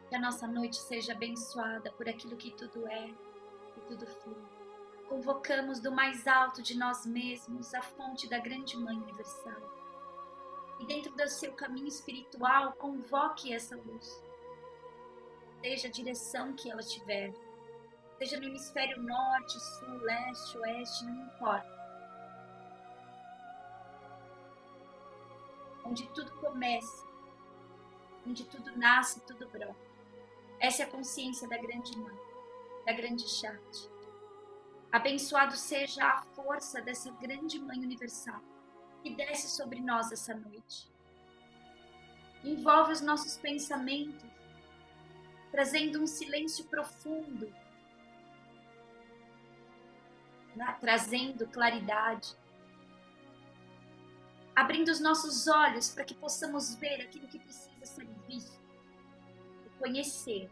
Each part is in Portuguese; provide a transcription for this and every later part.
Que a nossa noite seja abençoada por aquilo que tudo é e tudo flui. Convocamos do mais alto de nós mesmos a fonte da grande Mãe Universal. E dentro do seu caminho espiritual, convoque essa luz. Seja a direção que ela tiver, seja no hemisfério norte, sul, leste, oeste, não importa. Onde tudo começa, onde tudo nasce, tudo brota. Essa é a consciência da grande Mãe, da grande Shakti. Abençoado seja a força dessa grande Mãe Universal que desce sobre nós essa noite. Envolve os nossos pensamentos, trazendo um silêncio profundo, trazendo claridade, abrindo os nossos olhos para que possamos ver aquilo que precisa ser visto, reconhecer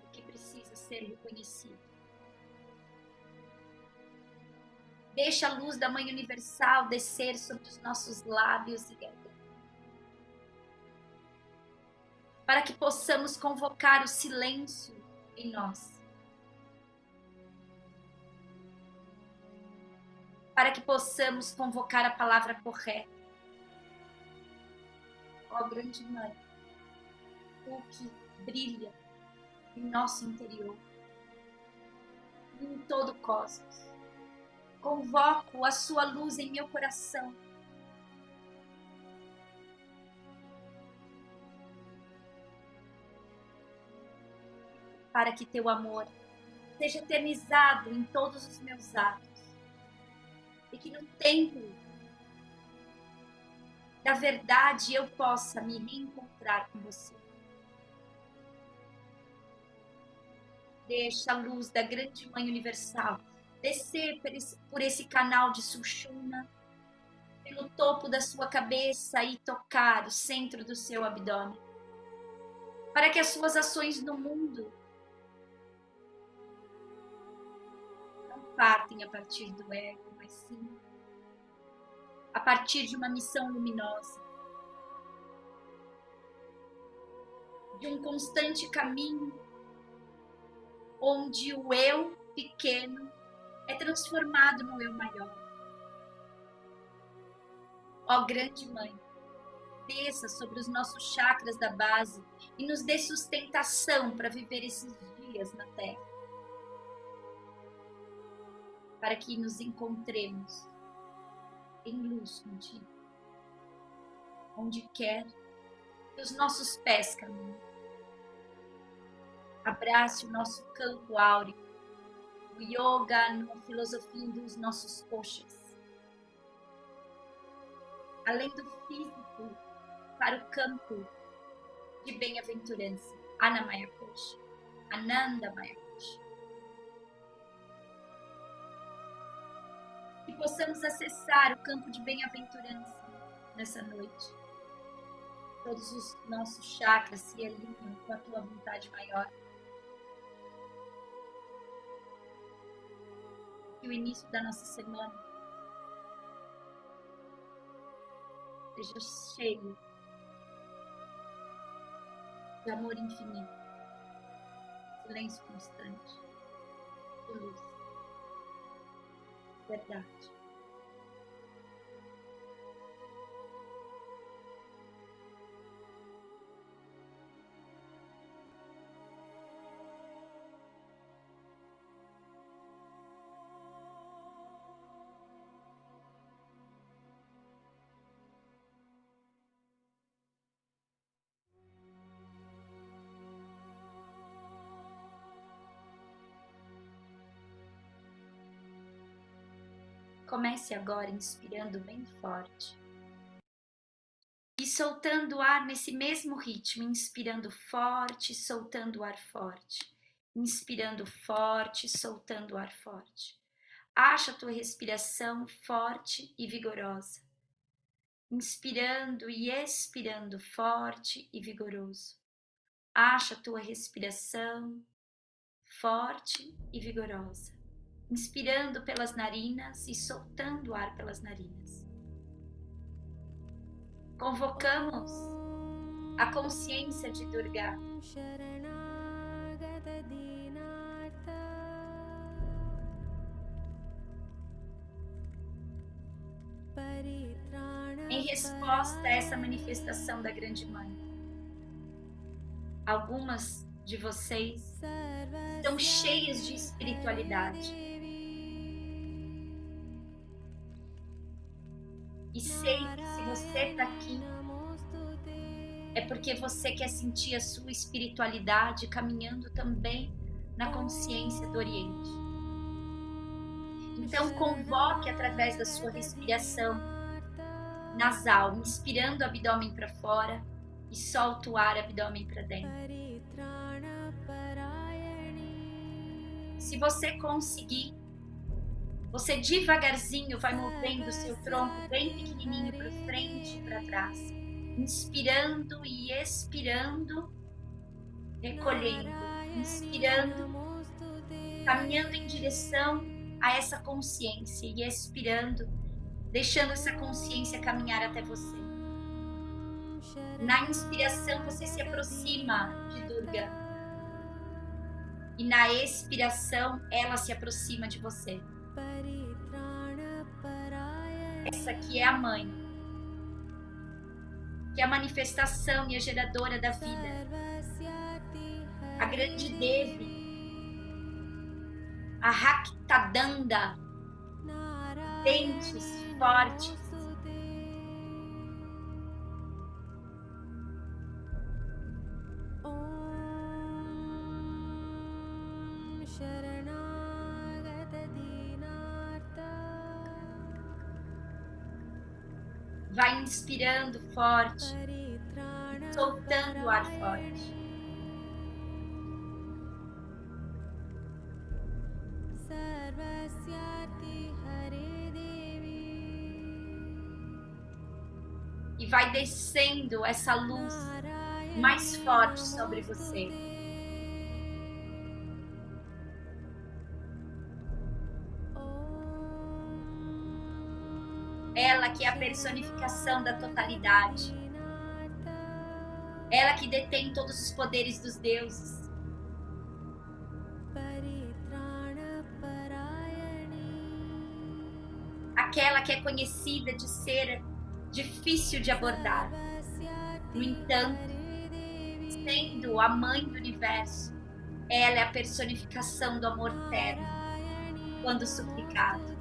o que precisa ser reconhecido. Deixa a luz da Mãe Universal descer sobre os nossos lábios e garganta, para que possamos convocar o silêncio em nós. Para que possamos convocar a palavra correta. Ó grande Mãe, o que brilha em nosso interior, em todo o cosmos. Convoco a sua luz em meu coração. Para que teu amor seja eternizado em todos os meus atos. E que no templo da verdade eu possa me reencontrar com você. Deixa a luz da grande Mãe Universal descer por esse canal de Sushumna, pelo topo da sua cabeça e tocar o centro do seu abdômen. Para que as suas ações no mundo não partem a partir do ego, mas sim a partir de uma missão luminosa, de um constante caminho onde o eu pequeno é transformado no eu maior. Ó grande Mãe, desça sobre os nossos chakras da base e nos dê sustentação para viver esses dias na Terra. Para que nos encontremos em luz contigo, onde quer que os nossos pés caminhem. Abrace o nosso campo áureo, o yoga, na filosofia dos nossos koshas. Além do físico, para o campo de bem-aventurança, Annamaya Kosha, Anandamaya Kosha. Que possamos acessar o campo de bem-aventurança nessa noite. Todos os nossos chakras se alinham com a tua vontade maior. Que o início da nossa semana seja cheio de amor infinito, silêncio constante, de luz, verdade. Comece agora inspirando bem forte e soltando o ar nesse mesmo ritmo, inspirando forte, soltando o ar forte, inspirando forte, soltando o ar forte. Acha a tua respiração forte e vigorosa, inspirando e expirando forte e vigoroso. Acha a tua respiração forte e vigorosa. Inspirando pelas narinas e soltando o ar pelas narinas. Convocamos a consciência de Durga. Em resposta a essa manifestação da Grande Mãe, algumas de vocês estão cheias de espiritualidade. E sei que se você está aqui, é porque você quer sentir a sua espiritualidade caminhando também na consciência do Oriente. Então convoque através da sua respiração nasal, inspirando o abdômen para fora e solta o ar abdômen para dentro. Se você conseguir, você devagarzinho vai movendo o seu tronco bem pequenininho para frente e para trás, inspirando e expirando, recolhendo, inspirando, caminhando em direção a essa consciência e expirando, deixando essa consciência caminhar até você. Na inspiração você se aproxima de Durga e na expiração ela se aproxima de você. Essa aqui é a mãe, que é a manifestação e a geradora da vida, a grande Devi, a Raktadanda, dentes fortes, vai inspirando forte, soltando o ar forte. E vai descendo essa luz mais forte sobre você. Ela que é a personificação da totalidade. Ela que detém todos os poderes dos deuses. Aquela que é conhecida de ser difícil de abordar. No entanto, sendo a mãe do universo, ela é a personificação do amor terno, quando suplicado.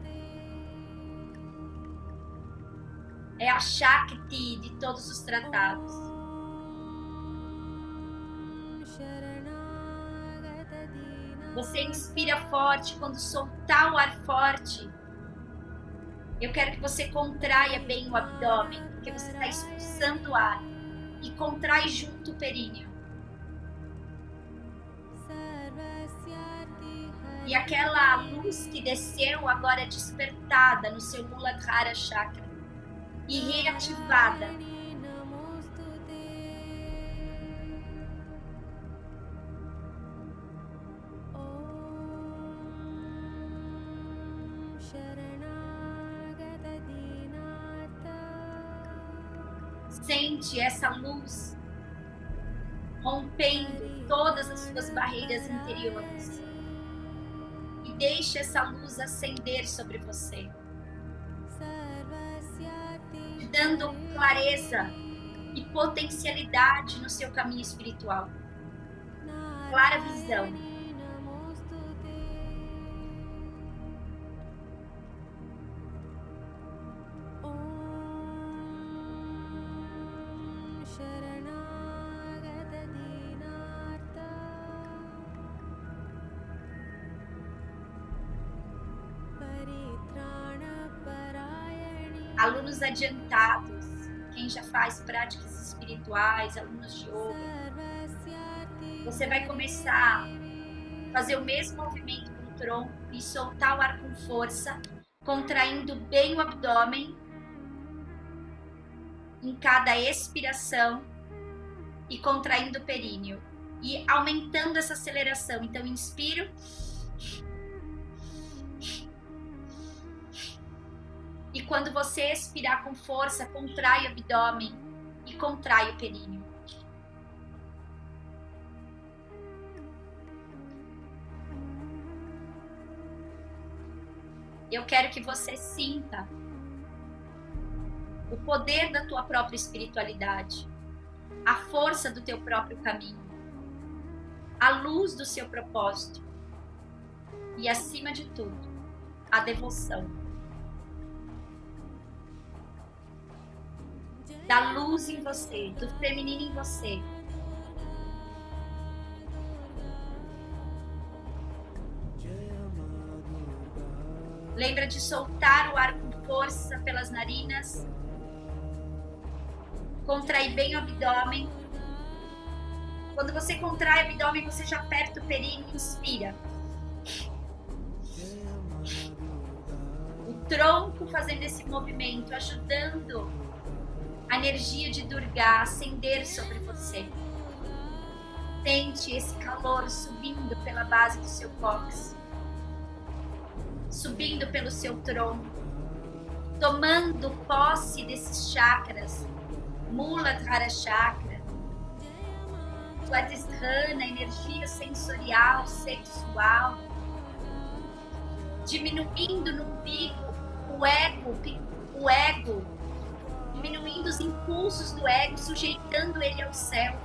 É a Shakti de todos os tratados. Você inspira forte, quando soltar o ar forte, eu quero que você contraia bem o abdômen, porque você está expulsando o ar, e contrai junto o períneo. E aquela luz que desceu agora é despertada no seu Muladhara Chakra e reativada. Sente essa luz rompendo todas as suas barreiras interiores e deixe essa luz acender sobre você, te dando clareza e potencialidade no seu caminho espiritual, clara visão. Alunos adiantados, quem já faz práticas espirituais, alunos de yoga, você vai começar a fazer o mesmo movimento com o tronco e soltar o ar com força, contraindo bem o abdômen em cada expiração e contraindo o períneo e aumentando essa aceleração. Então inspiro, e quando você expirar com força, contrai o abdômen e e contrai o períneo. Eu quero que você sinta o poder da tua própria espiritualidade, a força do teu próprio caminho, a luz do seu propósito e, acima de tudo, a devoção. Da luz em você, do feminino em você. Lembra de soltar o ar com força pelas narinas. Contrair bem o abdômen. Quando você contrai o abdômen, você já aperta o períneo e inspira. O tronco fazendo esse movimento, ajudando a energia de Durga a ascender sobre você. Sente esse calor subindo pela base do seu cóccix, subindo pelo seu tronco, tomando posse desses chakras, Muladhara Chakra, Swadhisthana, energia sensorial, sexual, diminuindo no umbigo o ego, diminuindo os impulsos do ego, sujeitando ele ao céu,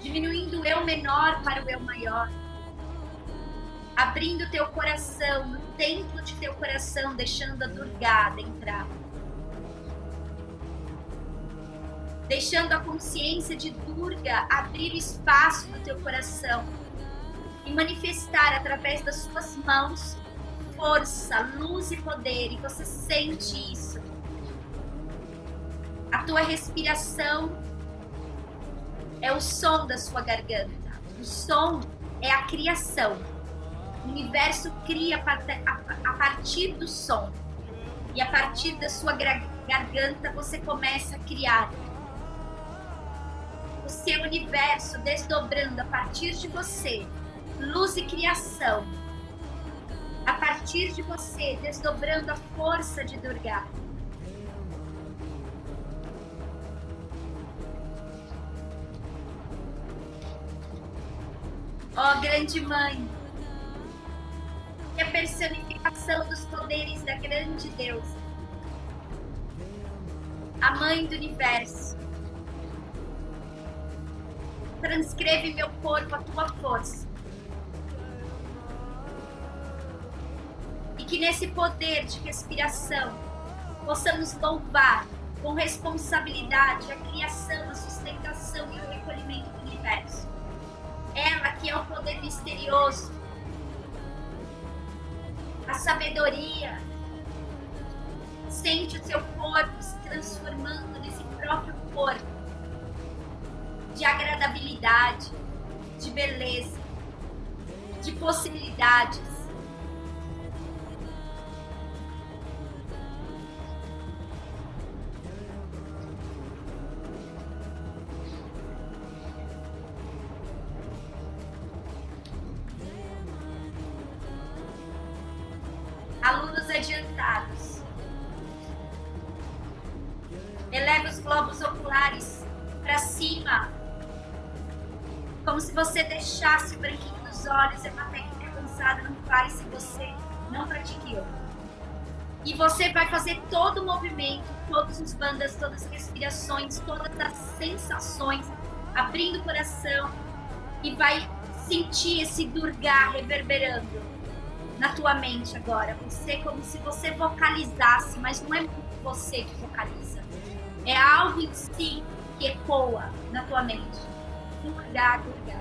diminuindo o eu menor para o eu maior, abrindo teu coração, no templo de teu coração, deixando a Durga entrar. Deixando a consciência de Durga abrir o espaço do teu coração e manifestar através das suas mãos força, luz e poder, e você sente isso. A tua respiração é o som da sua garganta. O som é a criação. O universo cria a partir do som. E a partir da sua garganta você começa a criar. O seu universo desdobrando a partir de você. Luz e criação. A partir de você, desdobrando a força de Durga. Ó grande mãe, que a personificação dos poderes da grande deusa, a mãe do universo, transcreve meu corpo a tua força. E que nesse poder de respiração possamos louvar com responsabilidade a criação, a sustentação e o recolhimento do universo. Ela que é o poder misterioso, a sabedoria. Sente o seu corpo se transformando nesse próprio corpo de agradabilidade, de beleza, de possibilidades. Alunos adiantados, eleva os globos oculares para cima, como se você deixasse o branquinho dos olhos. É uma técnica cansada, não faz se você não pratique. E você vai fazer todo o movimento, todos os bandas, todas as respirações, todas as sensações, abrindo o coração, e vai sentir esse Durga reverberando na tua mente agora. Você, como se você vocalizasse, mas não é você que vocaliza. É algo em si que ecoa na tua mente. Durga, Durga.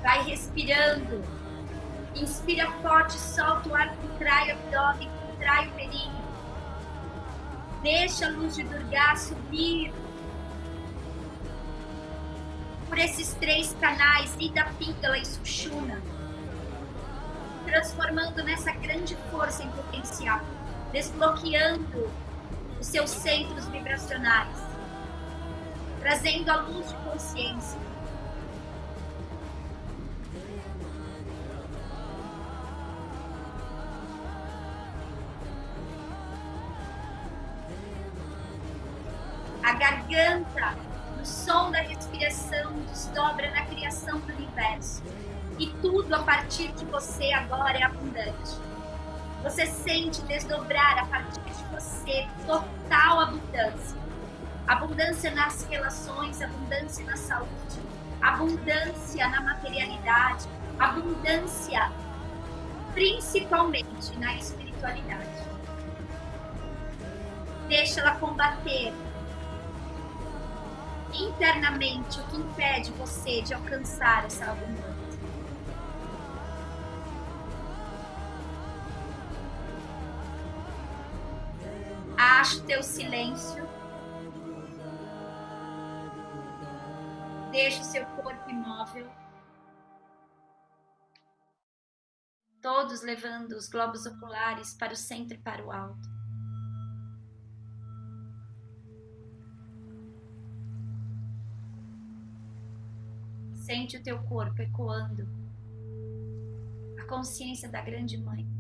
Vai respirando. Inspira forte, solta o ar, contrai o abdômen, contrai o períneo. Deixa a luz de Durga subir por esses 3 canais, Ida, Pingala e Sushumna, transformando nessa grande força em potencial, desbloqueando os seus centros vibracionais. trazendo a luz de consciência. A garganta, no som da respiração, desdobra na criação do universo. E tudo a partir de você agora é abundante. Você sente desdobrar a partir de você total abundância. Abundância nas relações, abundância na saúde, abundância na materialidade, abundância principalmente na espiritualidade. Deixa ela combater internamente o que impede você de alcançar essa abundância. Ache o teu silêncio. Deixe o seu corpo imóvel. Todos levando os globos oculares para o centro e para o alto. Sente o teu corpo ecoando a consciência da Grande Mãe.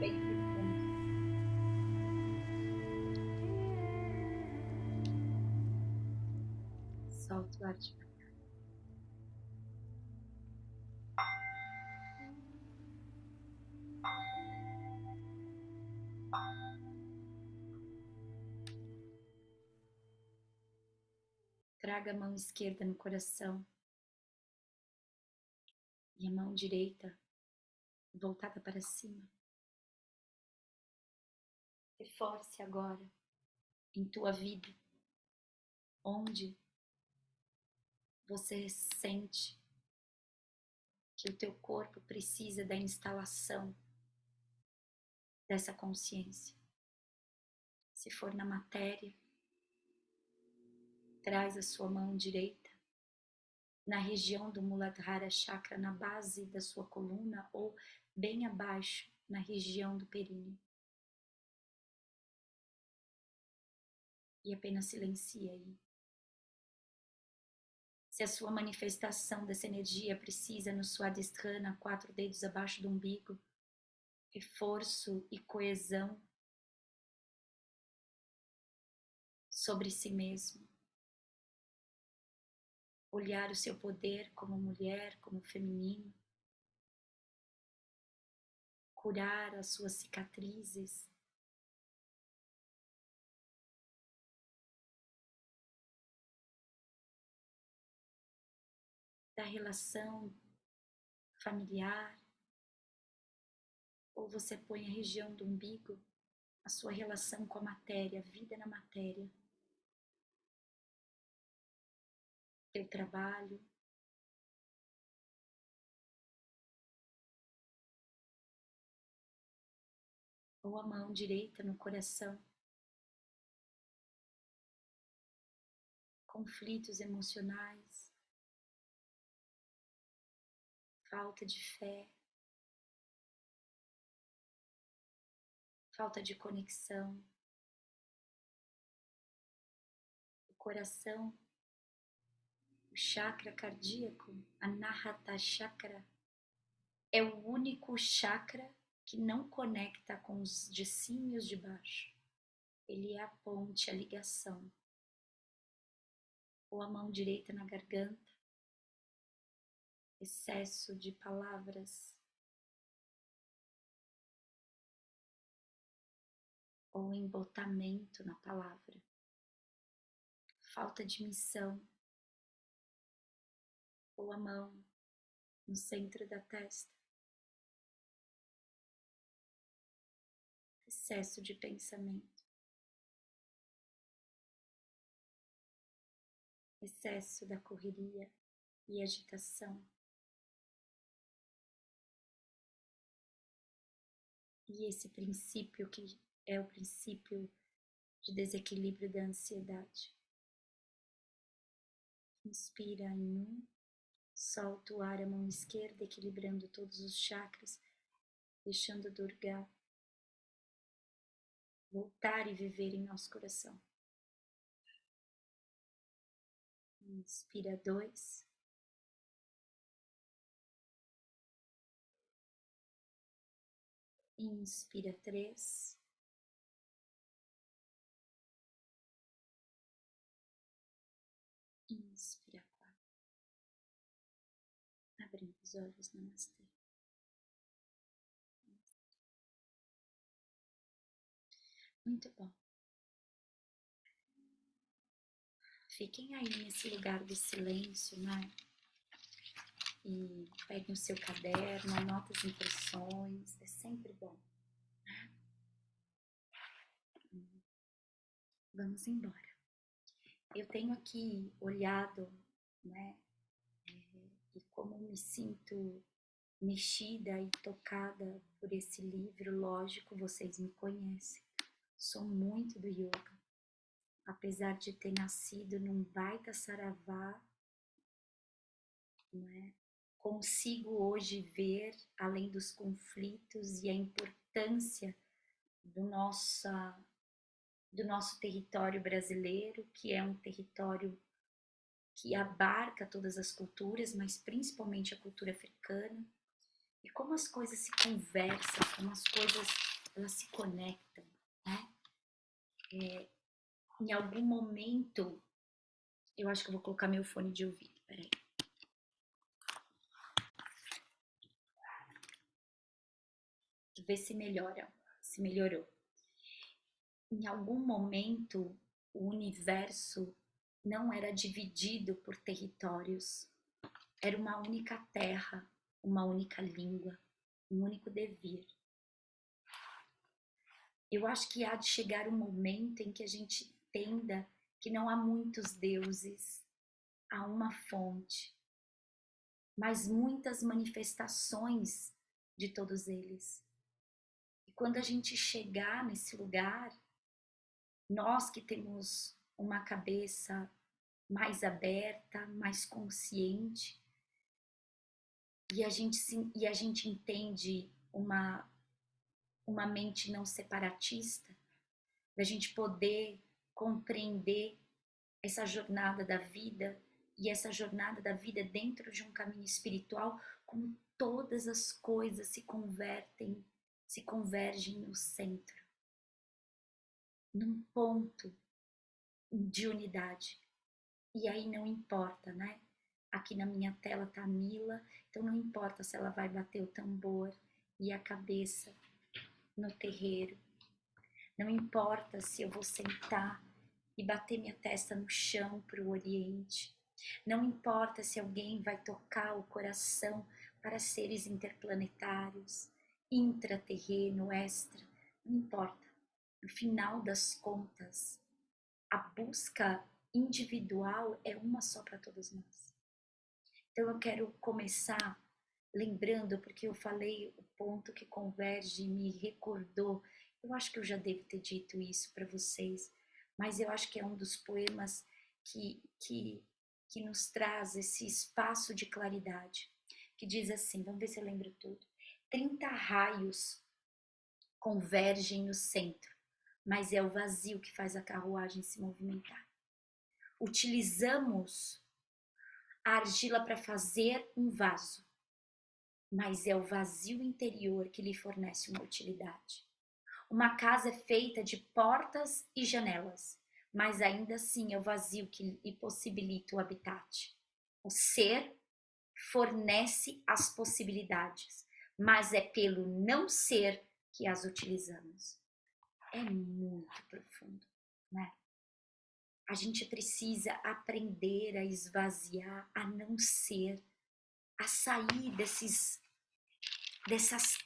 Bem profundo. Solta o ar devagar. Traga a mão esquerda no coração e a mão direita voltada para cima. Reforce agora em tua vida onde você sente que o teu corpo precisa da instalação dessa consciência. Se for na matéria, traz a sua mão direita na região do Muladhara Chakra, na base da sua coluna ou bem abaixo, na região do períneo. E apenas silencia aí. Se a sua manifestação dessa energia precisa no Swadhisthana, 4 dedos abaixo do umbigo, reforço e coesão sobre si mesmo. Olhar o seu poder como mulher, como feminino. Curar as suas cicatrizes. Da relação familiar. Ou você põe a região do umbigo, a sua relação com a matéria, a vida na matéria. Teu trabalho. ou a mão direita no coração. Conflitos emocionais, falta de fé, falta de conexão. O coração, o chakra cardíaco, Anahata Chakra, é o único chakra que não conecta com os discímios de baixo. Ele é a ponte, a ligação. Ou a mão direita na garganta, excesso de palavras, ou embotamento na palavra, falta de missão, ou a mão no centro da testa, excesso de pensamento, excesso da correria e agitação. E esse princípio que é o princípio de desequilíbrio da ansiedade. Inspira em um, solta o ar a mão esquerda, equilibrando todos os chakras, deixando Durga voltar e viver em nosso coração. Inspira 2. Inspira 3. Inspira 4. Abrindo os olhos, namastê. Muito bom. Fiquem aí nesse lugar do silêncio, né? E peguem o seu caderno, anotem as impressões, é sempre bom. Vamos embora. Eu tenho aqui olhado, né? E como me sinto mexida e tocada por esse livro, lógico, vocês me conhecem. Sou muito do yoga. Apesar de ter nascido num baita saravá, né? Consigo hoje ver, além dos conflitos e a importância do nosso território brasileiro, que é um território que abarca todas as culturas, mas principalmente a cultura africana, e como as coisas se conversam, como as coisas elas se conectam, né? Em algum momento, eu acho que eu vou colocar meu fone de ouvido, peraí. Ver se melhora, se melhorou. Em algum momento, o universo não era dividido por territórios. Era uma única terra, uma única língua, um único devir. Eu acho que há de chegar um momento em que a gente entenda que não há muitos deuses, há uma fonte, mas muitas manifestações de todos eles. E quando a gente chegar nesse lugar, nós que temos uma cabeça mais aberta, mais consciente, e a gente entende uma mente não separatista, da gente poder compreender essa jornada da vida e essa jornada da vida dentro de um caminho espiritual, como todas as coisas se convergem no centro, num ponto de unidade. E aí não importa, né? Aqui na minha tela tá a Mila, então não importa se ela vai bater o tambor e a cabeça no terreiro. Não importa se eu vou sentar e bater minha testa no chão para o Oriente. Não importa se alguém vai tocar o coração para seres interplanetários, intraterreno, extra. Não importa. No final das contas, a busca individual é uma só para todos nós. Então eu quero começar lembrando, porque eu falei o ponto que converge, me recordou Eu acho que eu já devo ter dito isso para vocês, mas eu acho que é um dos poemas que nos traz esse espaço de claridade, que diz assim, vamos ver se eu lembro tudo. 30 raios convergem no centro, mas é o vazio que faz a carruagem se movimentar. Utilizamos a argila para fazer um vaso, mas é o vazio interior que lhe fornece uma utilidade. Uma casa é feita de portas e janelas, mas ainda assim é o vazio que lhe possibilita o habitat. O ser fornece as possibilidades, mas é pelo não ser que as utilizamos. É muito profundo, né? A gente precisa aprender a esvaziar, a não ser, a sair dessas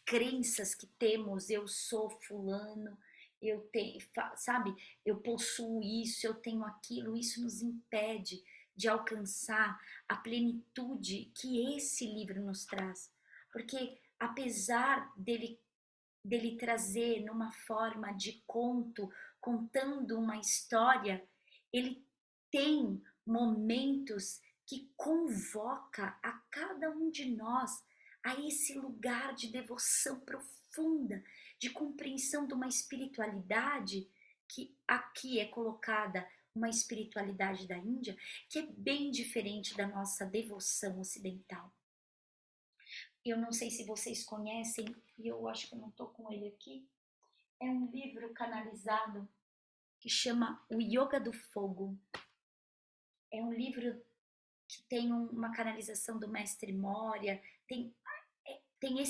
crenças que temos, eu sou fulano, eu tenho, sabe, eu possuo isso, eu tenho aquilo, isso nos impede de alcançar a plenitude que esse livro nos traz. Porque apesar dele trazer numa forma de conto, contando uma história, ele tem momentos que convoca a cada um de nós a esse lugar de devoção profunda, de compreensão de uma espiritualidade que aqui é colocada uma espiritualidade da Índia, que é bem diferente da nossa devoção ocidental. Eu não sei se vocês conhecem, e eu acho que eu não estou com ele aqui, é um livro canalizado que chama O Yoga do Fogo. É um livro que tem uma canalização do mestre Moria, tem, tem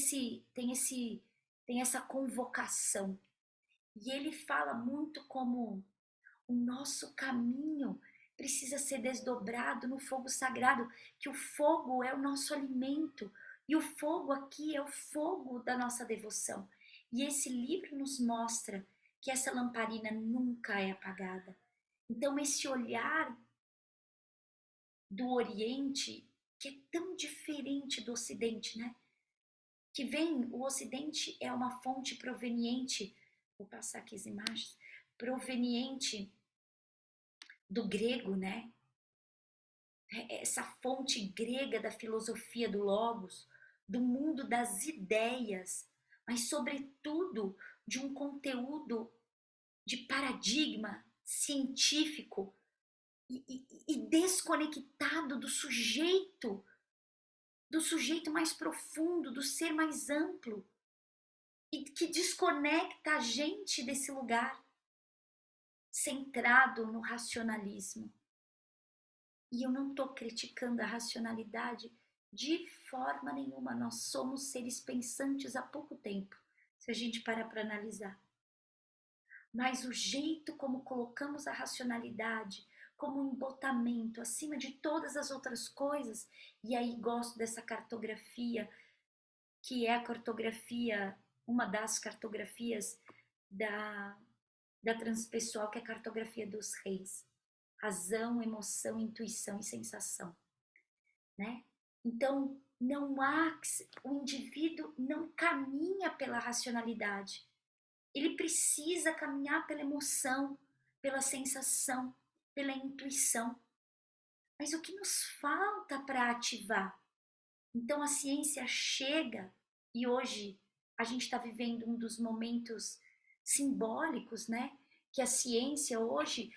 essa convocação. E ele fala muito como o nosso caminho precisa ser desdobrado no fogo sagrado, que o fogo é o nosso alimento, e o fogo aqui é o fogo da nossa devoção. E esse livro nos mostra que essa lamparina nunca é apagada. Então esse olhar do Oriente, que é tão diferente do Ocidente, né? Que vem, o Ocidente é uma fonte proveniente, vou passar aqui as imagens, proveniente do grego, né? Essa fonte grega da filosofia do Logos, do mundo das ideias, mas sobretudo de um conteúdo de paradigma científico e desconectado do sujeito mais profundo, do ser mais amplo, e que desconecta a gente desse lugar centrado no racionalismo. E eu não estou criticando a racionalidade de forma nenhuma. Nós somos seres pensantes há pouco tempo, se a gente parar para analisar. Mas o jeito como colocamos a racionalidade como um embotamento acima de todas as outras coisas, e aí gosto dessa cartografia, que é a cartografia, uma das cartografias da transpessoal, que é a cartografia dos reis. Razão, emoção, intuição e sensação, né? Então, não há, o indivíduo não caminha pela racionalidade. Ele precisa caminhar pela emoção, pela sensação, pela intuição. Mas o que nos falta para ativar? Então a ciência chega, e hoje a gente está vivendo um dos momentos simbólicos, né? Que a ciência hoje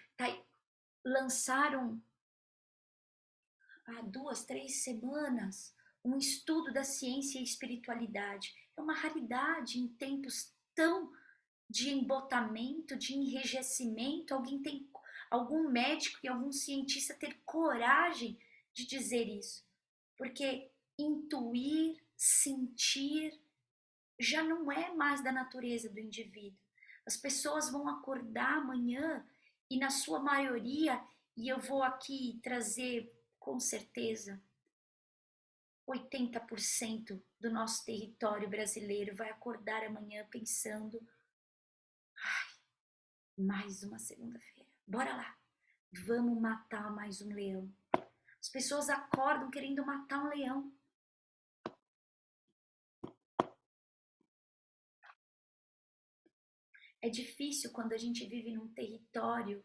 lançaram há 2, 3 semanas um estudo da ciência e espiritualidade. É uma raridade em tempos tão de embotamento, de enrijecimento. Algum médico e algum cientista ter coragem de dizer isso. Porque intuir, sentir, já não é mais da natureza do indivíduo. As pessoas vão acordar amanhã e, na sua maioria, e eu vou aqui trazer com certeza, 80% do nosso território brasileiro vai acordar amanhã pensando: mais uma segunda-feira, bora lá, vamos matar mais um leão. As pessoas acordam querendo matar um leão. É difícil quando a gente vive num território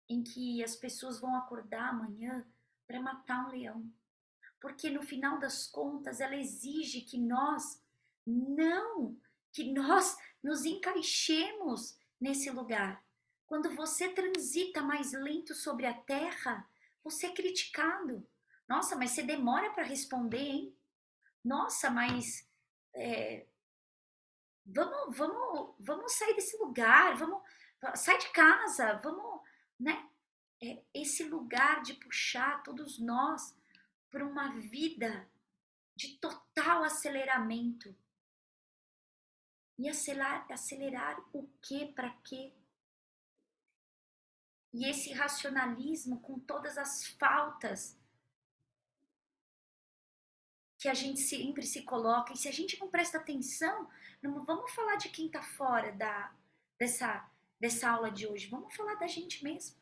em que as pessoas vão acordar amanhã para matar um leão. Porque no final das contas ela exige que nós nos encaixemos nesse lugar. Quando você transita mais lento sobre a terra, você é criticado. Nossa, mas você demora para responder, hein? Nossa, mas vamos sair desse lugar, sai de casa, vamos, né? Esse lugar de puxar todos nós para uma vida de total aceleramento. E acelerar o quê? Para quê? E esse racionalismo com todas as faltas que a gente sempre se coloca. E se a gente não presta atenção, não vamos falar de quem está fora dessa aula de hoje. Vamos falar da gente mesmo.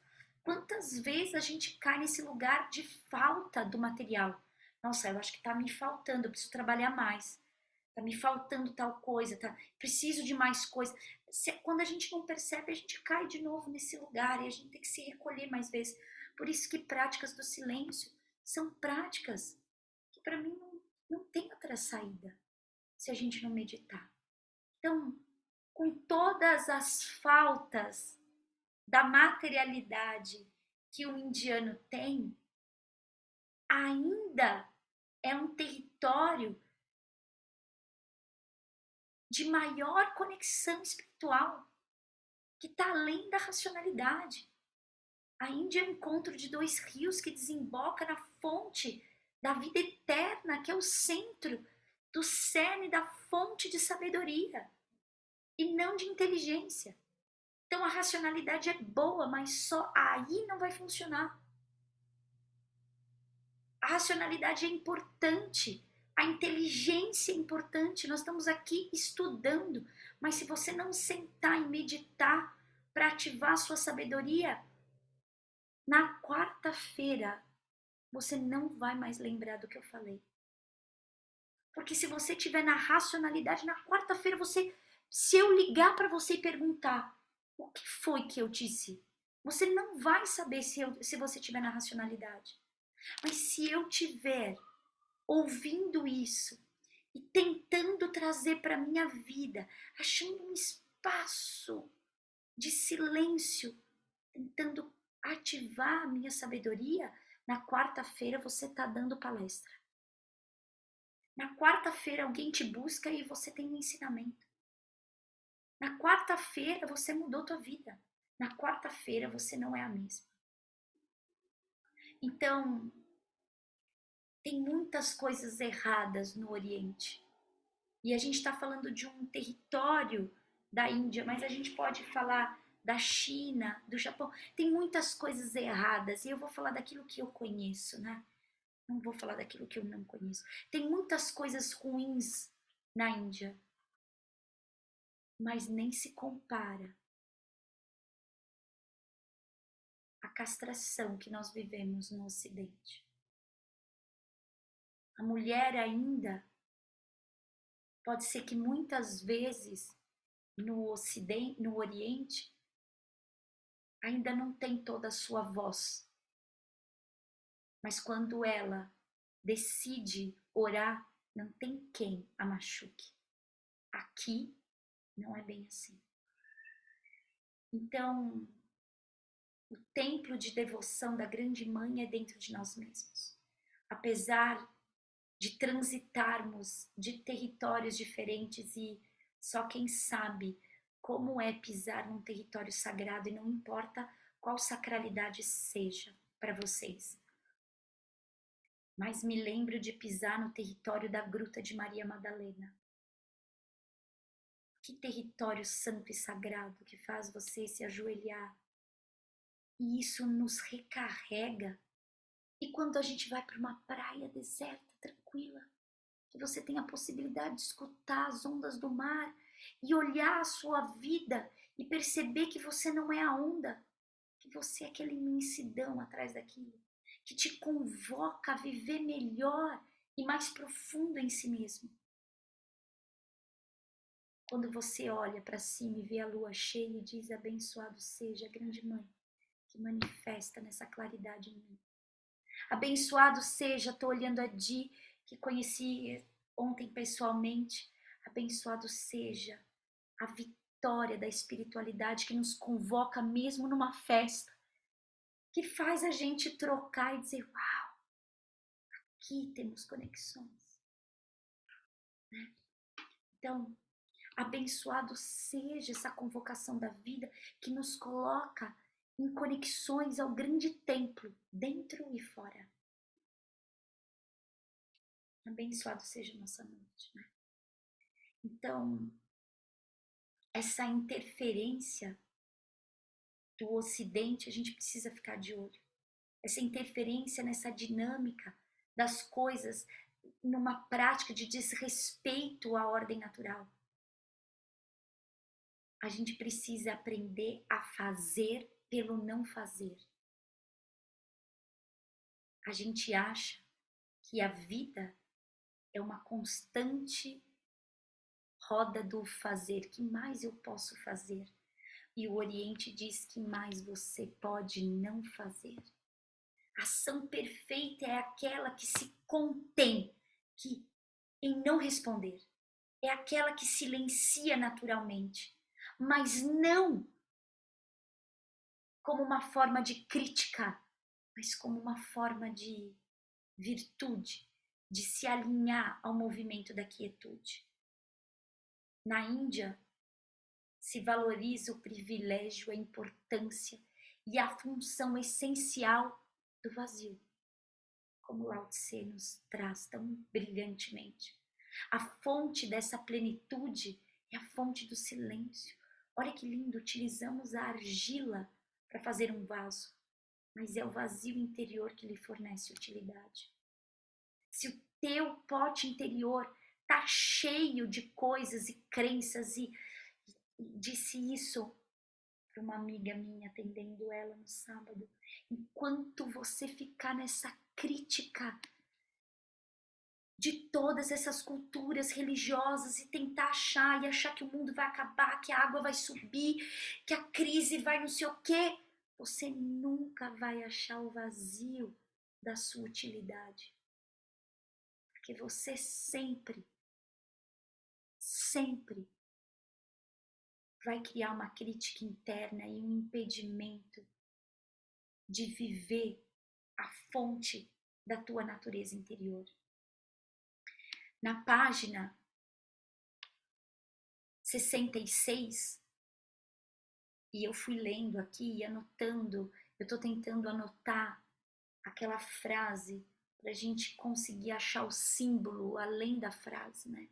Quantas vezes a gente cai nesse lugar de falta do material? Nossa, eu acho que está me faltando, eu preciso trabalhar mais. Tá me faltando tal coisa, tá? Preciso de mais coisa. Quando a gente não percebe, a gente cai de novo nesse lugar e a gente tem que se recolher mais vezes. Por isso que práticas do silêncio são práticas que para mim não tem outra saída se a gente não meditar. Então, com todas as faltas da materialidade que o indiano tem, ainda é um território de maior conexão espiritual, que está além da racionalidade. A Índia é o encontro de dois rios que desemboca na fonte da vida eterna, que é o centro do cerne da fonte de sabedoria e não de inteligência. Então a racionalidade é boa, mas só aí não vai funcionar. A racionalidade é importante, a inteligência é importante, nós estamos aqui estudando, mas se você não sentar e meditar para ativar a sua sabedoria, na quarta-feira você não vai mais lembrar do que eu falei. Porque se você estiver na racionalidade, na quarta-feira se eu ligar para você e perguntar o que foi que eu disse, você não vai saber se você estiver na racionalidade. Mas se eu tiver ouvindo isso e tentando trazer para minha vida, achando um espaço de silêncio, tentando ativar a minha sabedoria, na quarta-feira você está dando palestra. Na quarta-feira alguém te busca e você tem um ensinamento. Na quarta-feira você mudou tua vida. Na quarta-feira você não é a mesma. Então, tem muitas coisas erradas no Oriente. E a gente está falando de um território da Índia, mas a gente pode falar da China, do Japão. Tem muitas coisas erradas e eu vou falar daquilo que eu conheço, né? Não vou falar daquilo que eu não conheço. Tem muitas coisas ruins na Índia, mas nem se compara à castração que nós vivemos no Ocidente. A mulher ainda pode ser que muitas vezes no Ocidente, no Oriente, ainda não tem toda a sua voz. Mas quando ela decide orar, não tem quem a machuque. Aqui não é bem assim. Então, o templo de devoção da Grande Mãe é dentro de nós mesmos. Apesar de transitarmos de territórios diferentes e só quem sabe como é pisar num território sagrado, e não importa qual sacralidade seja para vocês. Mas me lembro de pisar no território da Gruta de Maria Madalena. Que território santo e sagrado que faz você se ajoelhar. E isso nos recarrega. E quando a gente vai para uma praia deserta, tranquila, que você tem a possibilidade de escutar as ondas do mar e olhar a sua vida e perceber que você não é a onda, que você é aquela imensidão atrás daquilo, que te convoca a viver melhor e mais profundo em si mesmo. Quando você olha para cima e vê a lua cheia e diz: abençoado seja a grande mãe que manifesta nessa claridade em mim. Abençoado seja, estou olhando a Di, que conheci ontem pessoalmente. Abençoado seja a vitória da espiritualidade que nos convoca mesmo numa festa, que faz a gente trocar e dizer: uau, aqui temos conexões. Né? Então, abençoado seja essa convocação da vida que nos coloca em conexões ao grande templo, dentro e fora. Abençoado seja nossa noite. Né? Então, essa interferência do Ocidente, a gente precisa ficar de olho. Essa interferência nessa dinâmica das coisas, numa prática de desrespeito à ordem natural. A gente precisa aprender a fazer pelo não fazer. A gente acha que a vida é uma constante roda do fazer. Que mais eu posso fazer? E o Oriente diz que mais você pode não fazer. A ação perfeita é aquela que se contém em não responder. É aquela que silencia naturalmente, mas não como uma forma de crítica, mas como uma forma de virtude, de se alinhar ao movimento da quietude. Na Índia, se valoriza o privilégio, a importância e a função essencial do vazio, como Lao Tse nos traz tão brilhantemente. A fonte dessa plenitude é a fonte do silêncio. Olha que lindo, utilizamos a argila para fazer um vaso, mas é o vazio interior que lhe fornece utilidade. Se o teu pote interior está cheio de coisas e crenças, e disse isso para uma amiga minha atendendo ela no sábado, enquanto você ficar nessa crítica de todas essas culturas religiosas e tentar achar e achar que o mundo vai acabar, que a água vai subir, que a crise vai não sei o quê, você nunca vai achar o vazio da sua utilidade. Porque você sempre vai criar uma crítica interna e um impedimento de viver a fonte da tua natureza interior. Na página 66, e eu fui lendo aqui e anotando, eu estou tentando anotar aquela frase para a gente conseguir achar o símbolo além da frase, né?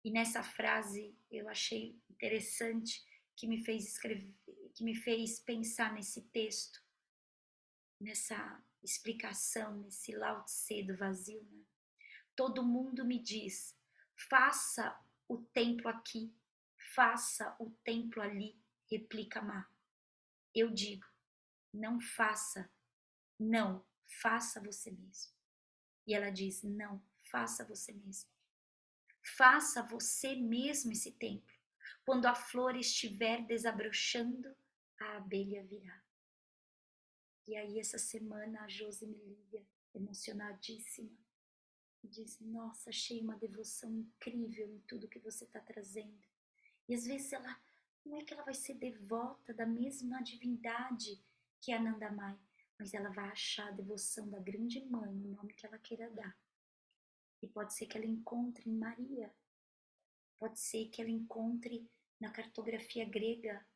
E nessa frase eu achei interessante que me fez escrever, que me fez pensar nesse texto, nessa explicação, nesse Lao Tse do vazio, né? Todo mundo me diz: faça o templo aqui, faça o templo ali, replica Ma. Eu digo: não faça, não, faça você mesmo. E ela diz: não, faça você mesmo. Faça você mesmo esse templo. Quando a flor estiver desabrochando, a abelha virá. E aí essa semana a Josi me liga, emocionadíssima, e diz: nossa, achei uma devoção incrível em tudo que você está trazendo. E às vezes ela, não é que ela vai ser devota da mesma divindade que a Nandamai, mas ela vai achar a devoção da grande mãe, o nome que ela queira dar. E pode ser que ela encontre em Maria, pode ser que ela encontre na cartografia grega,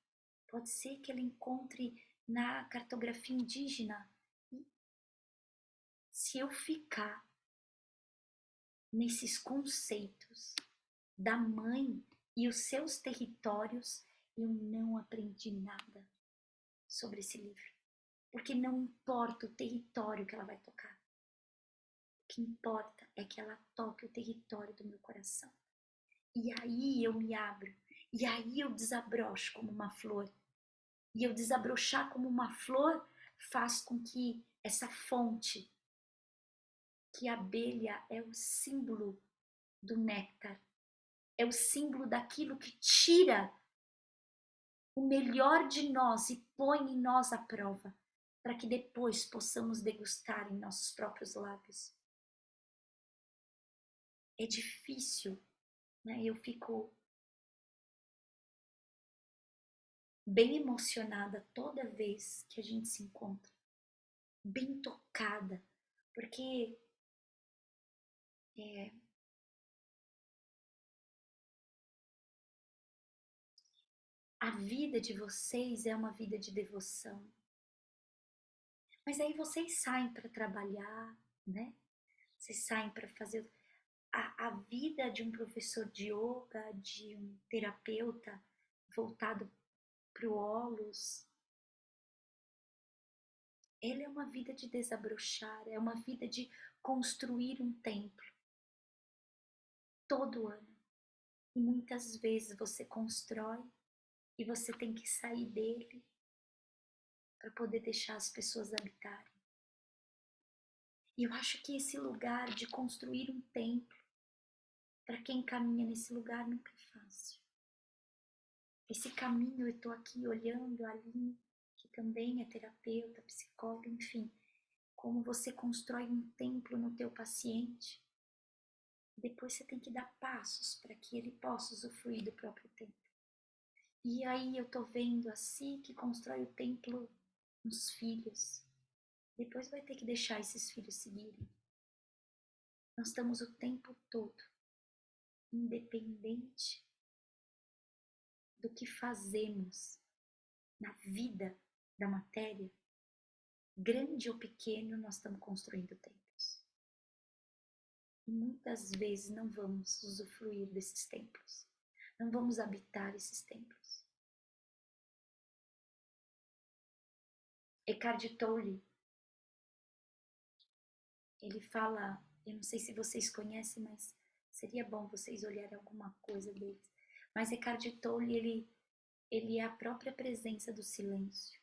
pode ser que ela encontre na cartografia indígena. E se eu ficar nesses conceitos da mãe e os seus territórios, eu não aprendi nada sobre esse livro. Porque não importa o território que ela vai tocar. O que importa é que ela toque o território do meu coração. E aí eu me abro. E aí eu desabrocho como uma flor. E eu desabrochar como uma flor faz com que essa fonte, que a abelha é o símbolo do néctar, é o símbolo daquilo que tira o melhor de nós e põe em nós a prova, para que depois possamos degustar em nossos próprios lábios. É difícil, né? Eu fico bem emocionada toda vez que a gente se encontra, bem tocada, porque a vida de vocês é uma vida de devoção. Mas aí vocês saem para trabalhar, né? Vocês saem para fazer. A vida de um professor de yoga, de um terapeuta voltado para o Olos, ele é uma vida de desabrochar, é uma vida de construir um templo todo ano. E muitas vezes você constrói e você tem que sair dele para poder deixar as pessoas habitarem. E eu acho que esse lugar de construir um templo, para quem caminha nesse lugar, nunca é fácil. Esse caminho, eu estou aqui olhando a Aline, que também é terapeuta, psicóloga, enfim, como você constrói um templo no teu paciente. Depois você tem que dar passos para que ele possa usufruir do próprio templo. E aí eu tô vendo a Si que constrói o templo nos filhos. Depois vai ter que deixar esses filhos seguirem. Nós estamos o tempo todo, independente do que fazemos na vida da matéria, grande ou pequeno, nós estamos construindo templos. E muitas vezes não vamos usufruir desses templos. Não vamos habitar esses templos. Eckhart Tolle, ele fala, eu não sei se vocês conhecem, mas seria bom vocês olharem alguma coisa deles. Mas Eckhart Tolle, ele é a própria presença do silêncio.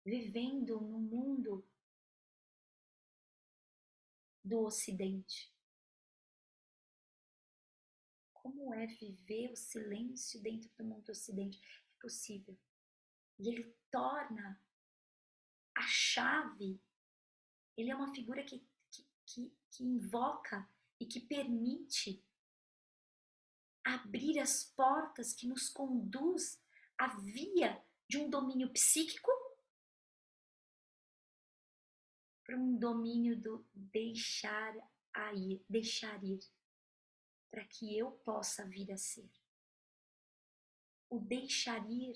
Vivendo no mundo do Ocidente. Como é viver o silêncio dentro do mundo do Ocidente? É possível. E ele torna a chave, ele é uma figura que invoca e que permite abrir as portas que nos conduz à via de um domínio psíquico para um domínio do deixar ir, para que eu possa vir a ser. O deixar ir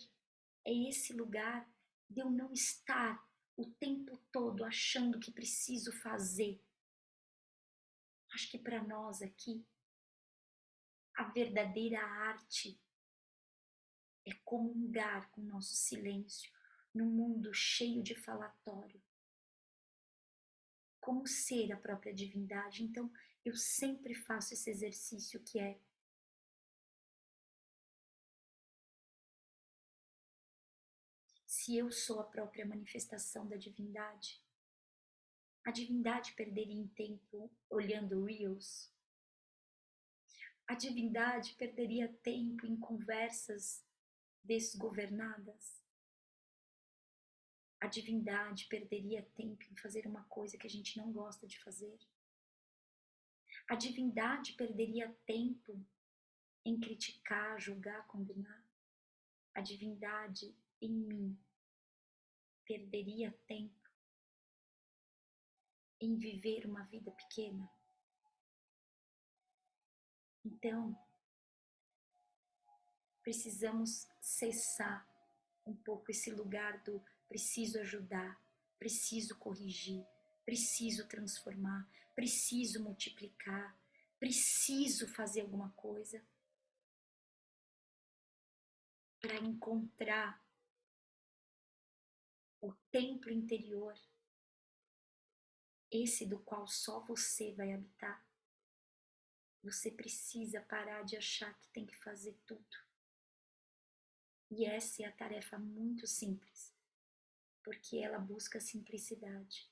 é esse lugar de eu não estar o tempo todo achando que preciso fazer. Acho que para nós aqui, a verdadeira arte é comungar com o nosso silêncio num mundo cheio de falatório. Como ser a própria divindade. Então, eu sempre faço esse exercício que é se eu sou a própria manifestação da divindade, a divindade perderia em tempo olhando Reels? A divindade perderia tempo em conversas desgovernadas? A divindade perderia tempo em fazer uma coisa que a gente não gosta de fazer? A divindade perderia tempo em criticar, julgar, condenar? A divindade em mim perderia tempo em viver uma vida pequena? Então, precisamos cessar um pouco esse lugar do preciso ajudar, preciso corrigir, preciso transformar, preciso multiplicar, preciso fazer alguma coisa para encontrar o templo interior, esse do qual só você vai habitar. Você precisa parar de achar que tem que fazer tudo. E essa é a tarefa muito simples, porque ela busca a simplicidade.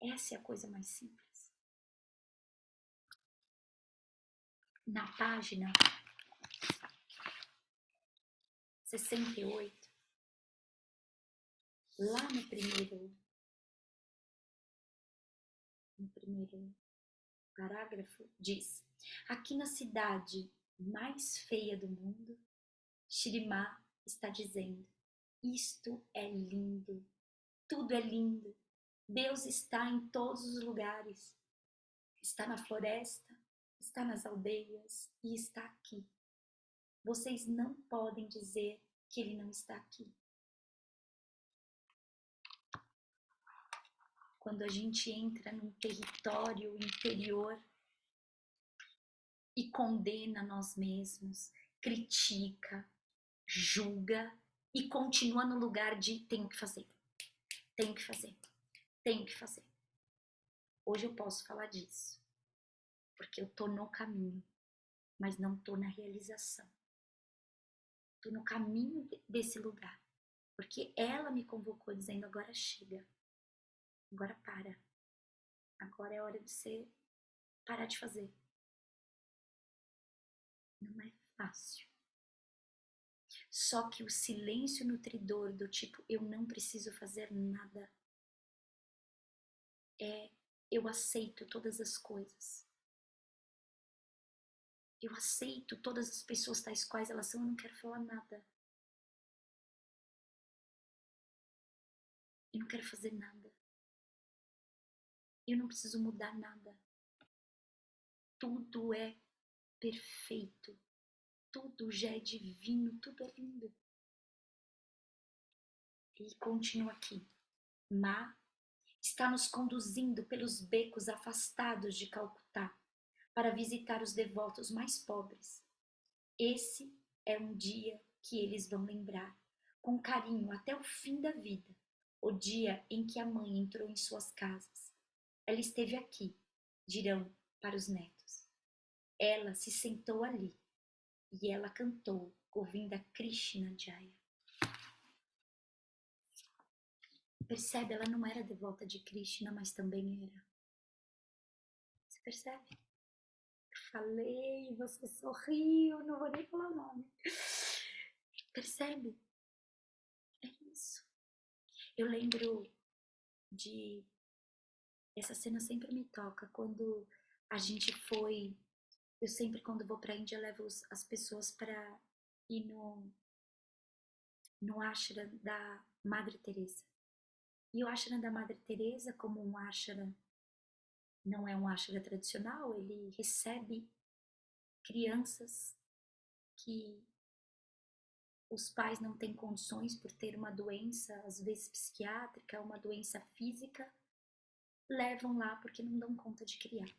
Essa é a coisa mais simples. na página 68, lá no primeiro parágrafo, diz: aqui na cidade mais feia do mundo, Shirimá está dizendo: isto é lindo, tudo é lindo. Deus está em todos os lugares. Está na floresta, está nas aldeias e está aqui. Vocês não podem dizer que ele não está aqui. Quando a gente entra num território interior e condena nós mesmos, critica, julga e continua no lugar de tenho que fazer, tenho que fazer, tenho que fazer. Hoje eu posso falar disso, porque eu tô no caminho, mas não tô na realização. Tô no caminho desse lugar, porque ela me convocou dizendo: agora chega, agora para, agora é hora de você parar de fazer. Não é fácil. Só que o silêncio nutridor do tipo eu não preciso fazer nada é eu aceito todas as coisas. Eu aceito todas as pessoas tais quais elas são, eu não quero falar nada. Eu não quero fazer nada. Eu não preciso mudar nada. Tudo é perfeito. Tudo já é divino, tudo é lindo. E continua aqui. Ma está nos conduzindo pelos becos afastados de Calcutá para visitar os devotos mais pobres. Esse é um dia que eles vão lembrar com carinho até o fim da vida, o dia em que a mãe entrou em suas casas. Ela esteve aqui, dirão para os netos. Ela se sentou ali e ela cantou Govinda Krishna Jaya. Percebe? Ela não era devota de Krishna, mas também era. Você percebe? Falei, você sorriu, não vou nem falar o nome. Percebe? É isso. Eu lembro de... Essa cena sempre me toca quando a gente foi... Eu sempre, quando vou pra Índia, levo as pessoas pra ir no ashram da Madre Teresa. E o ashram da Madre Teresa, como um ashram, não é um ashram tradicional, ele recebe crianças que os pais não têm condições por ter uma doença, às vezes psiquiátrica, uma doença física, levam lá porque não dão conta de criar.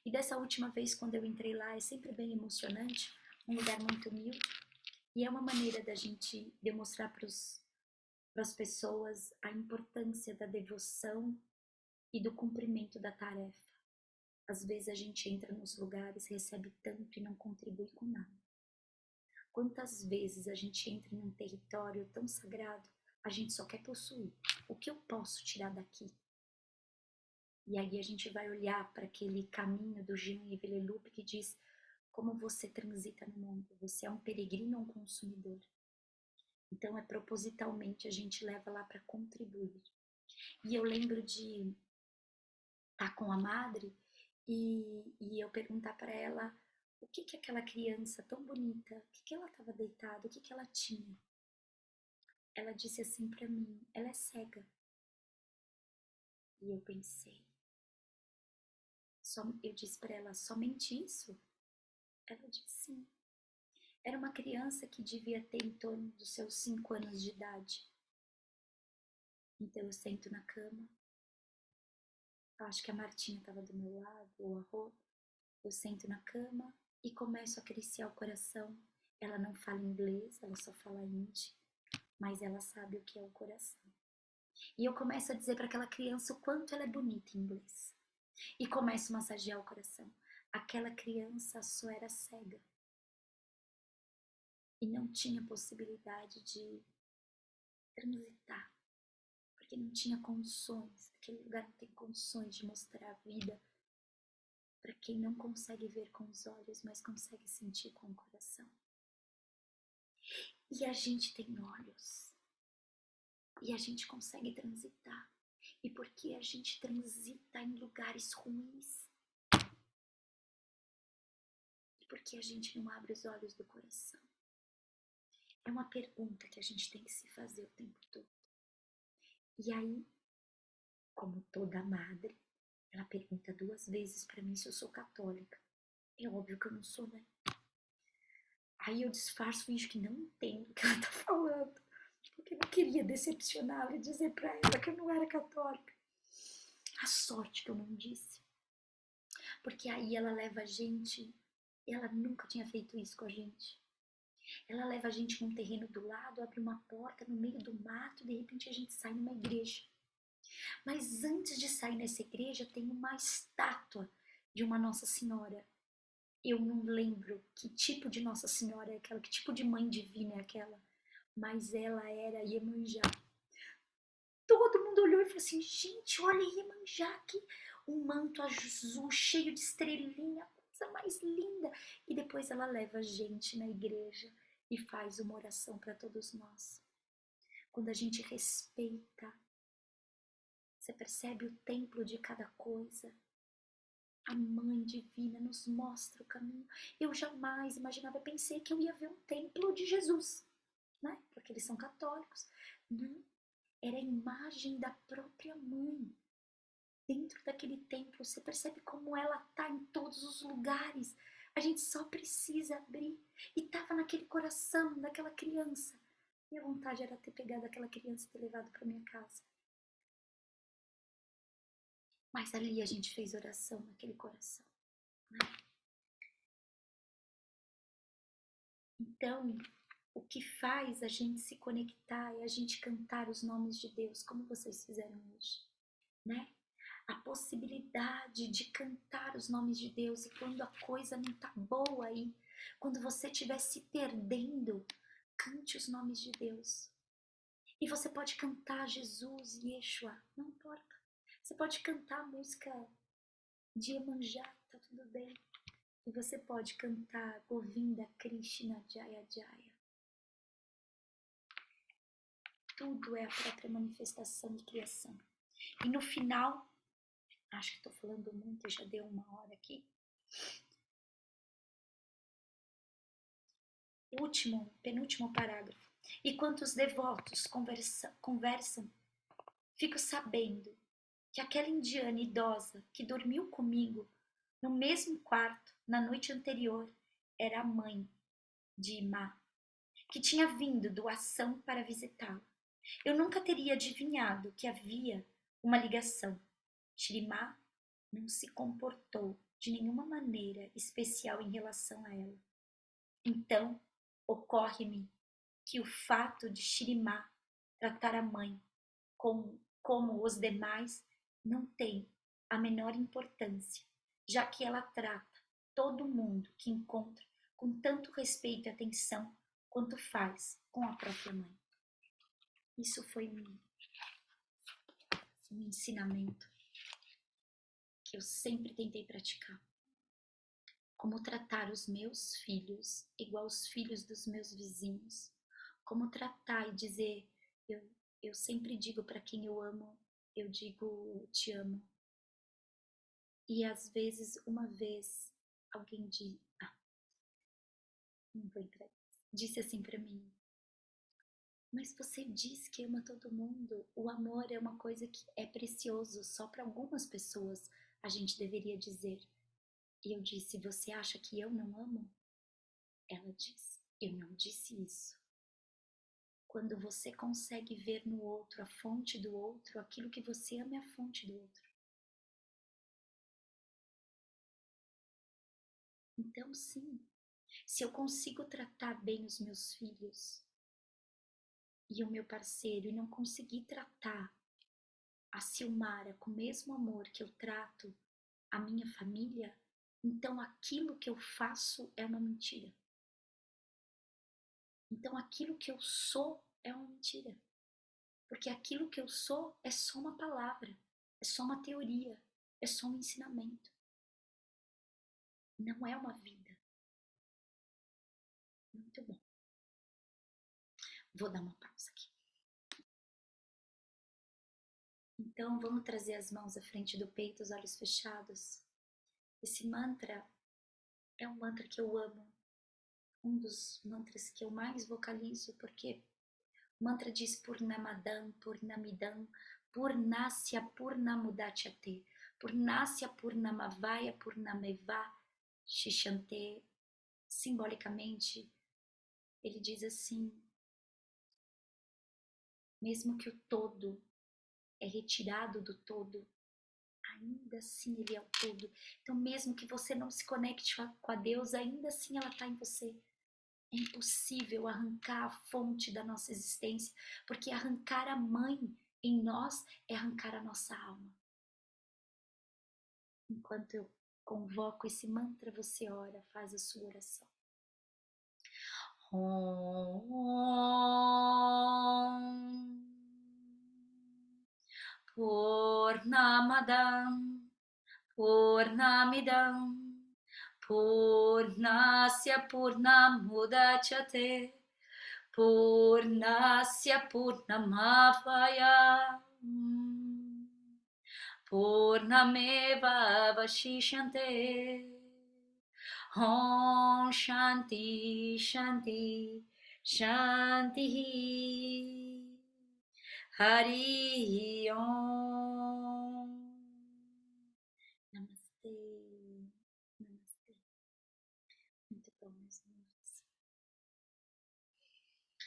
E dessa última vez, quando eu entrei lá, é sempre bem emocionante, um lugar muito humilde, e é uma maneira da gente demonstrar para as pessoas a importância da devoção e do cumprimento da tarefa. Às vezes a gente entra nos lugares, recebe tanto e não contribui com nada. Quantas vezes a gente entra num território tão sagrado, a gente só quer possuir. O que eu posso tirar daqui? E aí a gente vai olhar para aquele caminho do Jean Yves Leloup que diz como você transita no mundo. Você é um peregrino ou um consumidor? Então é propositalmente a gente leva lá para contribuir. E eu lembro de estar com a madre e eu perguntar para ela o que aquela criança tão bonita, o que ela estava deitada, o que ela tinha. Ela disse assim para mim, ela é cega. E eu pensei, eu disse para ela, somente isso? Ela disse sim. Era uma criança que devia ter em torno dos seus 5 anos de idade. Então eu sento na cama, acho que a Martinha estava do meu lado, ou a Rô. Eu sento na cama e começo a acariciar o coração. Ela não fala inglês, ela só fala hindi, mas ela sabe o que é o coração. E eu começo a dizer para aquela criança o quanto ela é bonita em inglês. E começo a massagear o coração. Aquela criança só era cega. E não tinha possibilidade de transitar. Porque não tinha condições. Aquele lugar não tem condições de mostrar a vida para quem não consegue ver com os olhos, mas consegue sentir com o coração. E a gente tem olhos. E a gente consegue transitar. E porque a gente transita em lugares ruins? Porque a gente não abre os olhos do coração? É uma pergunta que a gente tem que se fazer o tempo todo. E aí, como toda madre, ela pergunta 2 vezes para mim se eu sou católica. É óbvio que eu não sou, né? Aí eu disfarço, finjo que não entendo o que ela tá falando. Porque eu não queria decepcioná-la e dizer para ela que eu não era católica. A sorte que eu não disse. Porque aí ela leva a gente, ela nunca tinha feito isso com a gente. Ela leva a gente num terreno do lado, abre uma porta no meio do mato e de repente a gente sai numa igreja. Mas antes de sair nessa igreja tem uma estátua de uma Nossa Senhora. Eu não lembro que tipo de Nossa Senhora é aquela, que tipo de mãe divina é aquela, mas ela era Iemanjá. Todo mundo olhou e falou assim, gente, olha Iemanjá aqui, um manto azul cheio de estrelinha, coisa mais linda. E depois ela leva a gente na igreja e faz uma oração para todos nós. Quando a gente respeita, você percebe o templo de cada coisa. A Mãe Divina nos mostra o caminho. Eu jamais imaginava, pensei que eu ia ver um templo de Jesus, né? Porque eles são católicos. Não, era a imagem da própria mãe. Dentro daquele templo, você percebe como ela está em todos os lugares. A gente só precisa abrir. E estava naquele coração daquela criança. Minha vontade era ter pegado aquela criança e ter levado para minha casa. Mas ali a gente fez oração naquele coração, né? Então, o que faz a gente se conectar é a gente cantar os nomes de Deus, como vocês fizeram hoje, né? A possibilidade de cantar os nomes de Deus, e quando a coisa não tá boa aí, quando você estiver se perdendo, cante os nomes de Deus. E você pode cantar Jesus, Yeshua, não importa. Você pode cantar a música de Iemanjá, tá tudo bem. E você pode cantar Govinda Krishna Jaya Jaya. Tudo é a própria manifestação de criação. E no final, acho que estou falando muito, já deu 1 hora aqui. Penúltimo parágrafo. E quantos devotos conversam, fico sabendo que aquela indiana idosa que dormiu comigo no mesmo quarto na noite anterior era a mãe de Imá, que tinha vindo do Assam para visitá-la. Eu nunca teria adivinhado que havia uma ligação. Shrimá não se comportou de nenhuma maneira especial em relação a ela. Então, ocorre-me que o fato de Shrimá tratar a mãe como os demais não tem a menor importância, já que ela trata todo mundo que encontra com tanto respeito e atenção quanto faz com a própria mãe. Isso foi um ensinamento que eu sempre tentei praticar. Como tratar os meus filhos igual os filhos dos meus vizinhos. Como tratar e dizer, eu sempre digo para quem eu amo, eu digo te amo. E às vezes, uma vez, alguém não vou entrar, disse assim para mim, mas você diz que ama todo mundo. O amor é uma coisa que é precioso, só para algumas pessoas a gente deveria dizer. E eu disse, você acha que eu não amo? Ela disse, eu não disse isso. Quando você consegue ver no outro a fonte do outro, aquilo que você ama é a fonte do outro. Então, sim, se eu consigo tratar bem os meus filhos e o meu parceiro e não conseguir tratar a Silmara com o mesmo amor que eu trato a minha família, então aquilo que eu faço é uma mentira. Então aquilo que eu sou é uma mentira. Porque aquilo que eu sou é só uma palavra, é só uma teoria, é só um ensinamento. não é uma vida. Muito bom. Vou dar uma pausa aqui. Então, vamos trazer as mãos à frente do peito, os olhos fechados. Esse mantra é um mantra que eu amo. Um dos mantras que eu mais vocalizo, porque o mantra diz Purnamadam, Purnamidam, Purnasya Purnamudachyate, Purnasya Purnamavaya Purnameva Shishante. Simbolicamente, ele diz assim: mesmo que o todo é retirado do todo, ainda assim ele é o todo. Então, mesmo que você não se conecte com a Deus, ainda assim ela está em você. É impossível arrancar a fonte da nossa existência, porque arrancar a mãe em nós é arrancar a nossa alma. Enquanto eu convoco esse mantra, você ora, faz a sua oração. Om Purnamadam Purnamidam Purnasya Purnamudachyate Purnasya Purnamavaya Purnameva Vashishyante. Om Shanti Shanti Shanti Hari Om. Namastê. Namastê. Muito bom, meus amores.